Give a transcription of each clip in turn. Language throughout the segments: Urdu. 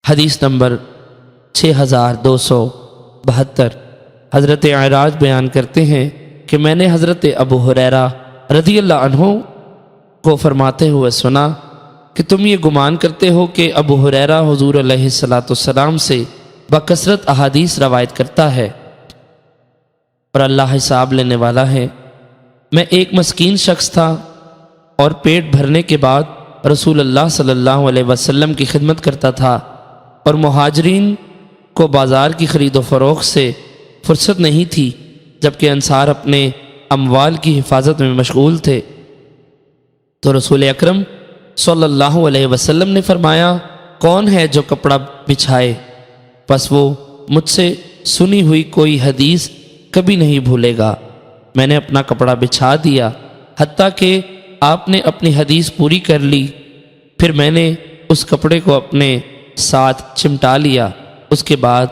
حدیث نمبر 6272۔ حضرت عراج بیان کرتے ہیں کہ میں نے حضرت ابو ہریرہ رضی اللہ عنہ کو فرماتے ہوئے سنا کہ تم یہ گمان کرتے ہو کہ ابو ہریرہ حضور علیہ السلام سے بکثرت احادیث روایت کرتا ہے اور اللہ حساب لینے والا ہے۔ میں ایک مسکین شخص تھا اور پیٹ بھرنے کے بعد رسول اللہ صلی اللہ علیہ وسلم کی خدمت کرتا تھا، اور مہاجرین کو بازار کی خرید و فروخت سے فرصت نہیں تھی، جبکہ انصار اپنے اموال کی حفاظت میں مشغول تھے۔ تو رسول اکرم صلی اللہ علیہ وسلم نے فرمایا، کون ہے جو کپڑا بچھائے؟ پس وہ مجھ سے سنی ہوئی کوئی حدیث کبھی نہیں بھولے گا۔ میں نے اپنا کپڑا بچھا دیا حتیٰ کہ آپ نے اپنی حدیث پوری کر لی، پھر میں نے اس کپڑے کو اپنے ساتھ چمٹا لیا، اس کے بعد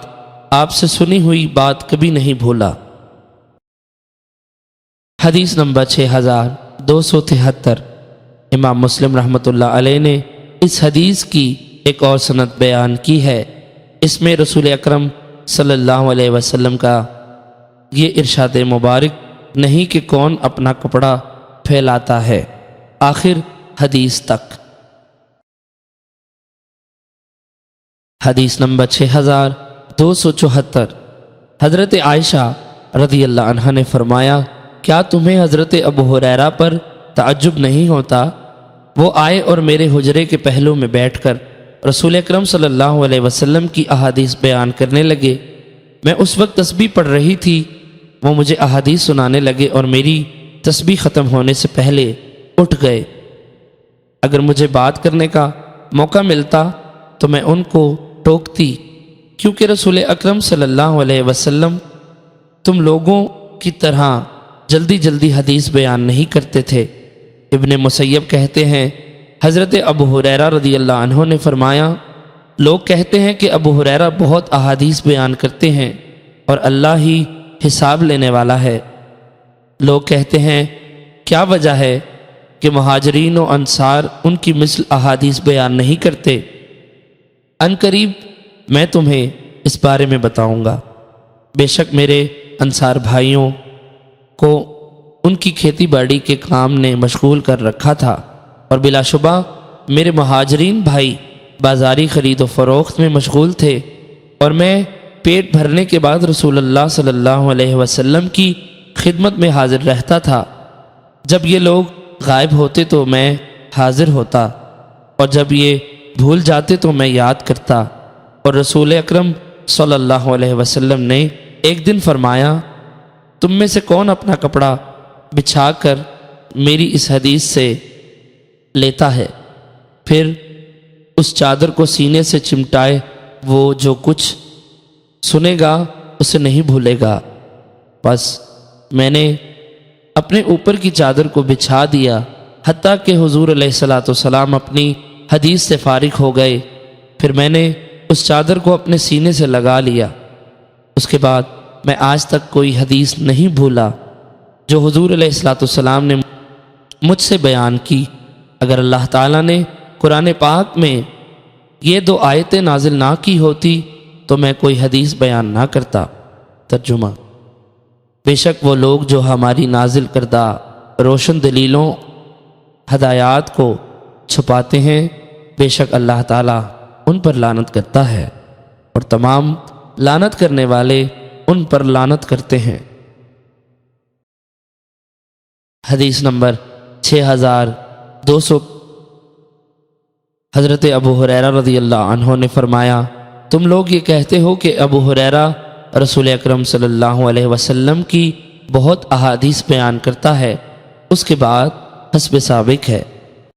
آپ سے سنی ہوئی بات کبھی نہیں بھولا۔ حدیث نمبر 6273۔ امام مسلم رحمۃ اللہ علیہ نے اس حدیث کی ایک اور سند بیان کی ہے۔ اس میں رسول اکرم صلی اللہ علیہ وسلم کا یہ ارشاد مبارک نہیں کہ کون اپنا کپڑا پھیلاتا ہے، آخر حدیث تک۔ حدیث نمبر 6274۔ حضرت عائشہ رضی اللہ عنہ نے فرمایا، کیا تمہیں حضرت ابو ہریرہ پر تعجب نہیں ہوتا؟ وہ آئے اور میرے حجرے کے پہلو میں بیٹھ کر رسول اکرم صلی اللہ علیہ وسلم کی احادیث بیان کرنے لگے۔ میں اس وقت تسبیح پڑھ رہی تھی، وہ مجھے احادیث سنانے لگے اور میری تسبیح ختم ہونے سے پہلے اٹھ گئے۔ اگر مجھے بات کرنے کا موقع ملتا تو میں ان کو ٹوکتی، کیونکہ رسول اکرم صلی اللہ علیہ وسلم تم لوگوں کی طرح جلدی جلدی حدیث بیان نہیں کرتے تھے۔ ابن مسیب کہتے ہیں، حضرت ابو ہریرہ رضی اللہ عنہ نے فرمایا، لوگ کہتے ہیں کہ ابو ہریرہ بہت احادیث بیان کرتے ہیں اور اللہ ہی حساب لینے والا ہے۔ لوگ کہتے ہیں، کیا وجہ ہے کہ مہاجرین و انصار ان کی مثل احادیث بیان نہیں کرتے؟ ان قریب میں تمہیں اس بارے میں بتاؤں گا۔ بے شک میرے انصار بھائیوں کو ان کی کھیتی باڑی کے کام نے مشغول کر رکھا تھا، اور بلا شبہ میرے مہاجرین بھائی بازاری خرید و فروخت میں مشغول تھے، اور میں پیٹ بھرنے کے بعد رسول اللہ صلی اللہ علیہ وسلم کی خدمت میں حاضر رہتا تھا۔ جب یہ لوگ غائب ہوتے تو میں حاضر ہوتا، اور جب یہ بھول جاتے تو میں یاد کرتا۔ اور رسول اکرم صلی اللہ علیہ وسلم نے ایک دن فرمایا، تم میں سے کون اپنا کپڑا بچھا کر میری اس حدیث سے لیتا ہے؟ پھر اس چادر کو سینے سے چمٹائے، وہ جو کچھ سنے گا اسے نہیں بھولے گا۔ بس میں نے اپنے اوپر کی چادر کو بچھا دیا حتیٰ کہ حضور علیہ السلام اپنی حدیث سے فارغ ہو گئے، پھر میں نے اس چادر کو اپنے سینے سے لگا لیا۔ اس کے بعد میں آج تک کوئی حدیث نہیں بھولا جو حضور علیہ السلام نے مجھ سے بیان کی۔ اگر اللہ تعالیٰ نے قرآن پاک میں یہ 2 آیتیں نازل نہ کی ہوتی تو میں کوئی حدیث بیان نہ کرتا۔ ترجمہ: بے شک وہ لوگ جو ہماری نازل کردہ روشن دلیلوں ہدایات کو چھپاتے ہیں، بے شک اللہ تعالیٰ ان پر لعنت کرتا ہے، اور تمام لعنت کرنے والے ان پر لعنت کرتے ہیں۔ حدیث نمبر 6200۔ حضرت ابو ہریرہ رضی اللہ عنہ نے فرمایا، تم لوگ یہ کہتے ہو کہ ابو ہریرہ رسول اکرم صلی اللہ علیہ وسلم کی بہت احادیث بیان کرتا ہے، اس کے بعد حسب سابق ہے۔